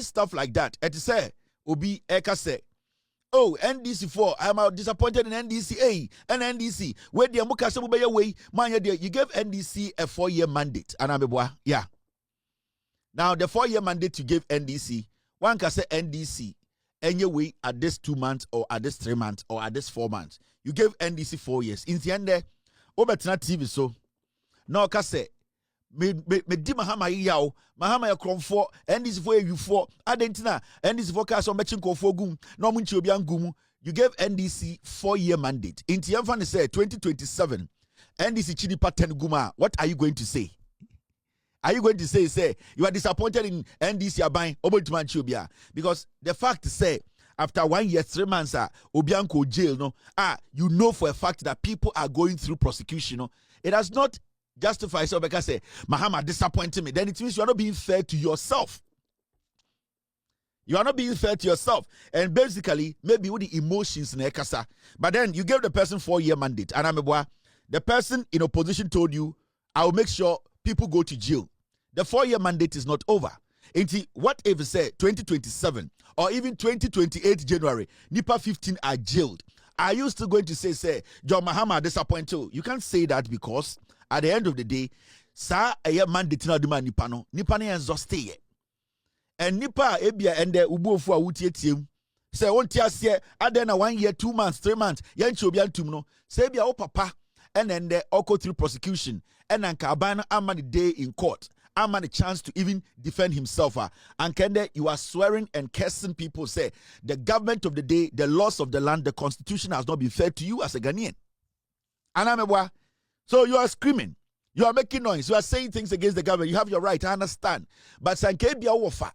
stuff like that. Et say, Obi Eka say, oh, NDC4, I'm disappointed in NDC and NDC. Where the Amukasa Mubaya way, man, you gave NDC a 4-year mandate. And I'm yeah. Now, the 4-year mandate you gave NDC, one can say NDC, anyway, at this 2 months, or at this 3 months, or at this 4 months. You gave NDC 4 years. In the end, Obetina TV, so, no, can say, me di mahama yaw mahama ya kromfo ndc for you for adentina ndc for cast on matching ko for gum no munchi obi angum. You gave NDC 4-year mandate in tiamfa say 2027 NDC chidi pattern guma. What are you going to say? Are you going to say you are disappointed in NDC aban obotumanchi obia? Because the fact say after 1 year 3 months obianko jail no you know for a fact that people are going through prosecution no. It has not justify so because say Mahama disappointed me, then it means you are not being fair to yourself. You are not being fair to yourself. And basically, maybe with the emotions in Ekasa. But then you gave the person 4-year mandate. And the person in opposition told you, I will make sure people go to jail. The 4-year mandate is not over. What if you say 2027 or even 2028 January, Nipa 15 are jailed? Are you still going to say John Mahama disappointed you? You can't say that because at the end of the day, sa a mandate na duma nipa no exhausted. And nipa ebia ende ubuofu a wutie tiem. Say won't ase adena 1 year, 2 months, 3 months, yanchi obi antum no. Say bia o papa and then the go through prosecution and anka abana ama the day in court. Ama the chance to even defend himself. And kende you are swearing and cursing people say the government of the day, the laws of the land, the constitution has not been fair to you as a Ghanaian. Anamebwa. So you are screaming, you are making noise, you are saying things against the government. You have your right, I understand. But Sankebia wofa,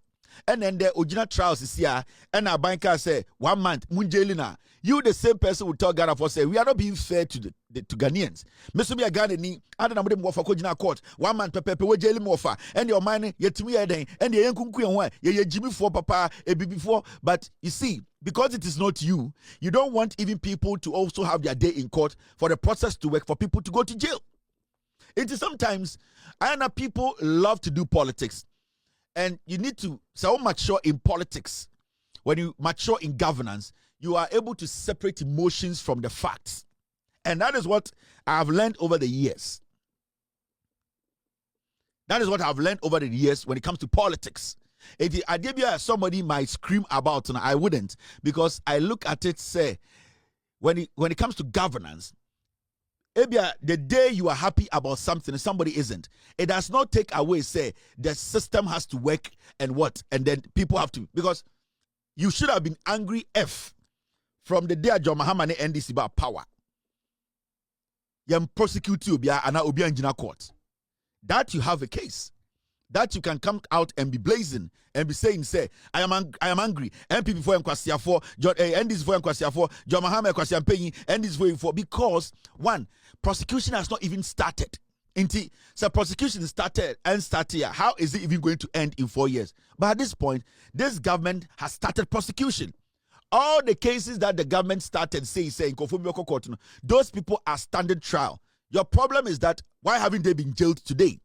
and then the original trials is here, and our banker say 1 month, Munjelina. You the same person will tell Ghana for say we are not being fair to to Ghanaians. Mesumi a Ghana ni, I don't know them wofa kojina court. 1 month pepe we jeli mofa, and your money yetimi eden, and the yankunku yenwa ye Jimmy for papa a before. But you see, because it is not you, you don't want even people to also have their day in court for the process to work, for people to go to jail. It is sometimes, I know people love to do politics, and you need to so mature in politics. When you mature in governance, you are able to separate emotions from the facts. And that is what I've learned over the years. That is what I've learned over the years when it comes to politics. Somebody might scream about, and I wouldn't, because I look at it, say, when it comes to governance, the day you are happy about something and somebody isn't, it does not take away, say, the system has to work and what, and then people have to, because you should have been angry from the day John Mahama and NDC about power. You prosecute you and Obi Anjina court. That you have a case. That you can come out and be blazing and be saying, say, I am angry. MPP for Nkwasia for John NDC for Nkwasia for John Mahama Nkwasia paying NDC for because one, prosecution has not even started. So prosecution started and started here. How is it even going to end in 4 years? But at this point, this government has started prosecution. All the cases that the government started saying those people are standing trial. Your problem is that why haven't they been jailed today?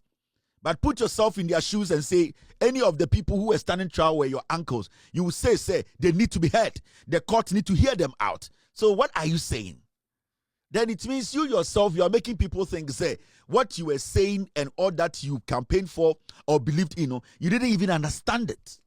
But put yourself in their shoes and say, any of the people who were standing trial were your uncles. You will say, they need to be heard. The court need to hear them out. So what are you saying? Then it means you yourself, you are making people think, say, what you were saying and all that you campaigned for or believed in, you didn't even understand it.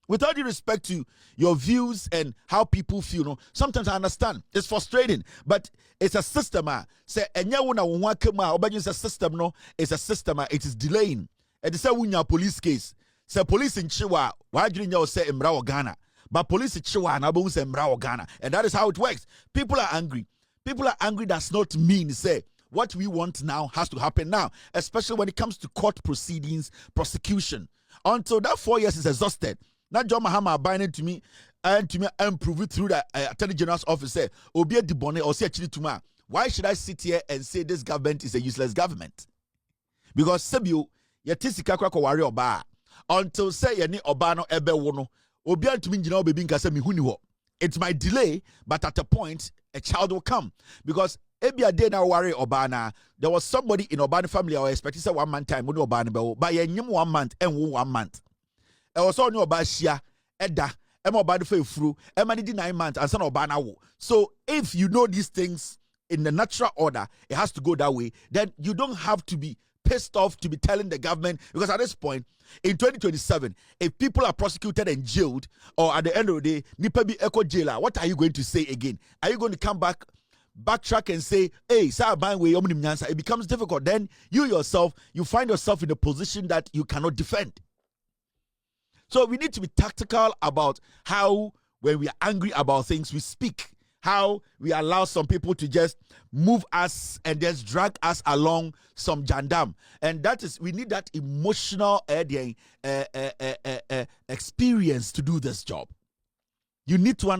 With all due respect to your views and how people feel, sometimes I understand. It's frustrating, but it's a system. Say, it's a system, it's a system, it is delaying. And it's a police case. Say, police in Chihuahua, why do you say Emra Ghana? But police in Chihuahua, and say Emra Ghana. And that is how it works. People are angry. People are angry does not mean, say, what we want now has to happen now, especially when it comes to court proceedings, prosecution. Until that 4 years is exhausted. Now John Mahama binding to me and prove it through the Attorney General's office. Say, Obia Dibone or say actually to me, why should I sit here and say this government is a useless government? Because Sebio, yatisika kwa wari oba until say yani oba no ebe wono Obia to me jina obebi nka say me huni ho. It might delay, but at a point a child will come because Ebia day now worry Obana. There was somebody in Obana family I was expecting say 1 month time, but yeah, 1 month and 1 month. I was on your bashia Eda, Emma Obado for fru, Emma did 9 months, and son Obana. So if you know these things in the natural order, it has to go that way, then you don't have to be pissed off to be telling the government, because at this point in 2027, if people are prosecuted and jailed, or at the end of the day nipa bi echo jailer, what are you going to say again? Are you going to come backtrack and say, hey, it becomes difficult. Then you find yourself in a position that you cannot defend. So we need to be tactical about how, when we are angry about things, we speak. How we allow some people to just move us and just drag us along some jandam. And that is, we need that emotional experience to do this job. You need to